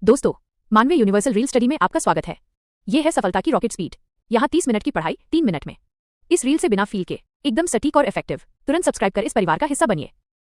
दोस्तों, मानवीय universal reel study में आपका स्वागत है। ये है सफलता की रॉकेट स्पीड। यहाँ 30 मिनट की पढ़ाई 3 मिनट में। इस रील से बिना फील के एकदम सटीक और इफेक्टिव। तुरंत सब्सक्राइब कर इस परिवार का हिस्सा बनिए।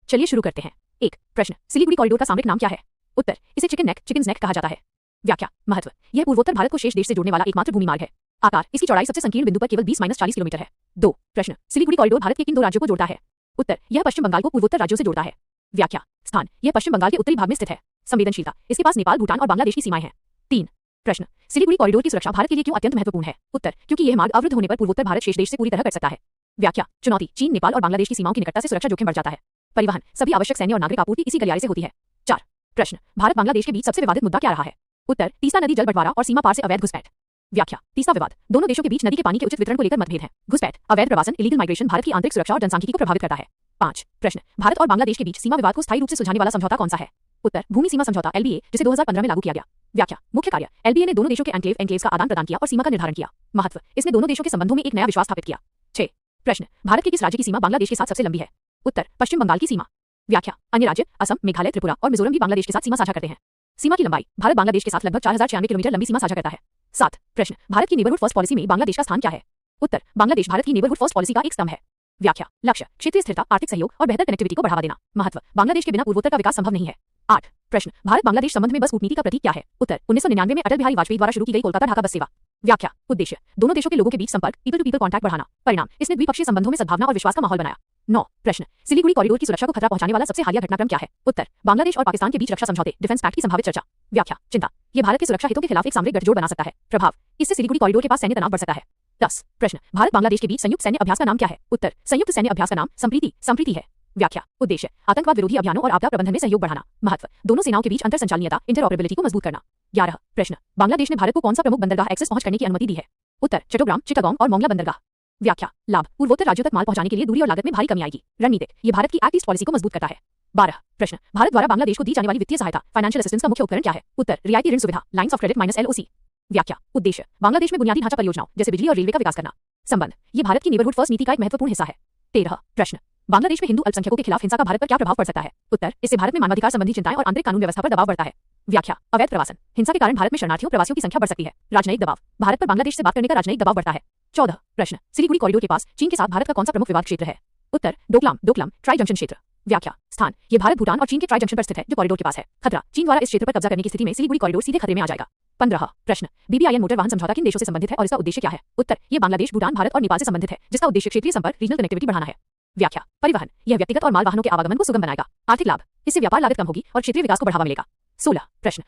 चलिए शुरू करते हैं। 1 प्रश्न, सिलीगुड़ी कॉरिडोर का सामरिक नाम क्या है? उत्तर, इसे चिकन्स नेक कहा जाता है। व्याख्या, महत्व, यह पूर्वोत्तर भारत को शेष देश से जोड़ने वाला एकमात्र भूमि मार्ग है। आकार, इसकी चौड़ाई सबसे संकीर्ण बिंदु पर केवल 20-40 किलोमीटर है। 2 प्रश्न, सिलीगुड़ी कॉरिडोर भारत के किन 2 राज्यों को जोड़ता है? उत्तर, यह पश्चिम बंगाल को पूर्वोत्तर राज्यों से जोड़ता है। व्याख्या, स्थान, यह पश्चिम बंगाल के उत्तरी भाग में स्थित है। संवेदनशीलता, इसके पास नेपाल, भूटान और बांग्लादेश की सीमाएं हैं। 3 प्रश्न, सिलीगुड़ी कॉरिडोर की सुरक्षा भारत के लिए क्यों अत्यंत महत्वपूर्ण है? उत्तर, क्योंकि यह मार्ग अवरुद्ध होने पर पूर्वोत्तर भारत शेष देश से पूरी तरह कट सकता है। व्याख्या, चुनौती, चीन, नेपाल और बांग्लादेश की सीमाओं की निकटता से सुरक्षा जोखिम बढ़ जाता है। परिवहन, सभी आवश्यक सैन्य और नागरिक आपूर्ति इसी गलियारे से होती है। 4 प्रश्न, भारत बांग्लादेश के बीच सबसे विवादित मुद्दा क्या रहा है? उत्तर, तीस्ता नदी जल बंटवारा और सीमा पार से अवैध घुसपैठ। व्याख्या, तीस्ता विवाद, दोनों देशों के बीच नदी के पानी के उचित वितरण को लेकर मतभेद है। घुसपैठ, अवैध प्रवासन, इलीगल माइग्रेशन भारत की आंतरिक सुरक्षा और जनसांख्यिकी को प्रभावित करता है। 5 प्रश्न, भारत और बांग्लादेश के बीच सीमा विवाद को स्थायी रूप से सुलझाने वाला समझौता कौन सा है? उत्तर, भूमि सीमा समझौता LBA, जिसे 2015 में लागू किया गया। व्याख्या, मुख्य कार्य, LBA ने दोनों देशों के एन्क्लेव्स का आदान प्रदान किया और सीमा का निर्धारण किया। महत्व, इसने दोनों देशों के संबंधों में एक नया विश्वास स्थापित किया। 6 प्रश्न, भारत के किस राज्य की सीमा बांग्लादेश के साथ सबसे लंबी है? उत्तर, पश्चिम बंगाल की सीमा। व्याख्या, अन्य राज्य असम, मेघालय, त्रिपुरा और मिजोरम भी बांग्लादेश के साथ सीमा साझा करते हैं। सीमा की लंबाई, भारत बांग्लादेश के साथ लगभग 4096 किलोमीटर लंबी सीमा साझा करता है। 7 प्रश्न, भारत की नेबरहुड फर्स्ट पॉलिसी में बांग्लादेश का स्थान क्या है? उत्तर, बांग्लादेश भारत की नेबरहुड फर्स्ट पॉलिसी का एक स्तंभ है। व्याख्या, लक्ष्य, क्षेत्रीय स्थिरता, आर्थिक सहयोग और बेहतर कनेक्टिविटी को बढ़ावा देना। महत्व, बांग्लादेश के बिना पूर्वोत्तर का विकास संभव नहीं है। 8 प्रश्न, भारत बांग्लादेश संबंध में बस कूटनीति का प्रतीक क्या है? उत्तर, 1999 में अटल बिहारी वाजपेयी द्वारा शुरू की गई कोलकाता ढाका बस सेवा। व्याख्या, उद्देश्य, दोनों देशों के लोगों के बीच संपर्क, पीपल टू पीपल कॉन्टैक्ट बढ़ाना। परिणाम, इसने द्विपक्षीय संबंधों में सद्भावना और विश्वास का माहौल बनाया। 9 प्रश्न, सिलीगुड़ी कॉरिडोर की सुरक्षा को खतरा पहुंचाने वाला सबसे हालिया घटनाक्रम क्या है? उत्तर, बांग्लादेश और पाकिस्तान के बीच रक्षा समझौते, डिफेंस पैक्ट की संभावित चर्चा। व्याख्या, चिंता, यह भारत के सुरक्षा हितों के खिलाफ एक सामरिक गठजोड़ बना सकता है। प्रभाव, इससे सिलीगुड़ी कॉरिडोर के पास सैन्य तनाव बढ़ सकता है। 10 प्रश्न, भारत बांग्लादेश के बीच संयुक्त सैन्य अभ्यास का नाम क्या है? उत्तर, संयुक्त सैन्य अभ्यास का नाम संप्रीति है। व्याख्या, उद्देश्य, आतंकवाद विरोधी अभियानों और आपदा प्रबंधन में सहयोग बढ़ाना। महत्व, दोनों सेनाओं के बीच अंतर संचालनीयता, इंटरऑपरेबिलिटी को मजबूत करना। 11 प्रश्न, बांग्लादेश ने भारत को कौन सा प्रमुख बंदरगाह एक्सेस पहुंच करने की अनुमति दी है? उत्तर, चट्टग्राम, चिटागोंग और मोंगला बंदरगाह। व्याख्या, लाभ, पूर्वोत्तर राज्यों तक माल पहुंचाने के लिए दूरी और लागत में भारी कमी आएगी। रणनीतिक, ये भारत की एक्ट ईस्ट पॉलिसी को मजबूत करता है। 12 प्रश्न, भारत द्वारा बांग्लादेश को दी जाने वाली वित्तीय सहायता, फाइनेंशियल असिस्टेंस का मुख्य उपकरण क्या है? उत्तर, रियायती ऋण सुविधा, लाइन्स ऑफ क्रेडिट -LOC। व्याख्या, उद्देश्य, बांग्लादेश में बुनियादी ढांचा परियोजनाओं जैसे बिजली और रेलवे का विकास करना। संबंध, ये भारत की नेबरहुड फर्स्ट नीति का एक महत्वपूर्ण हिस्सा है। 13 प्रश्न, बांग्लादेश में हिंदू अल्पसंख्यकों के खिलाफ हिंसा का भारत पर क्या प्रभाव पड़ सकता है? उत्तर, इससे भारत में मानवाधिकार संबंधी चिंताएं और आंतरिक कानून व्यवस्था पर दबाव बढ़ता है। व्याख्या, अवैध प्रवासन, हिंसा के कारण भारत में शरणार्थियों प्रवासियों की संख्या बढ़ सकती है। राजनयिक दबाव, भारत पर बांग्लादेश से बात करने का राजनयिक दबाव बढ़ता है। 14 प्रश्न, सिलीगुड़ी कॉरिडोर के पास चीन के साथ भारत का कौन सा प्रमुख विवाद क्षेत्र है? उत्तर, डोकलाम ट्राई जंक्शन क्षेत्र। व्याख्या, स्थान, ये भारत, भूटान और चीन के ट्राई जंक्शन पर स्थित है जो कॉरिडोर के पास है। खतरा, चीन द्वारा इस क्षेत्र पर कब्जा करने की स्थिति में सिलीगुड़ी कॉरिडोर सीधे खतरे में आ जाएगा। 15 प्रश्न, BBIN मोटर वाहन समझौता किन देशों से संबंधित है और इसका उद्देश्य क्या है? उत्तर, ये बांग्लादेश, भूटान, भारत और नेपाल से संबंधित है, जिसका उद्देश्य क्षेत्रीय संपर्क, रीजनल कनेक्टिविटी बढ़ाना है। व्याख्या, परिवहन, यह व्यक्तिगत और माल वाहनों के आवागमन को सुगम बनाएगा। आर्थिक लाभ, इससे व्यापार लागत कम होगी और क्षेत्रीय विकास को बढ़ावा मिलेगा। 16 प्रश्न,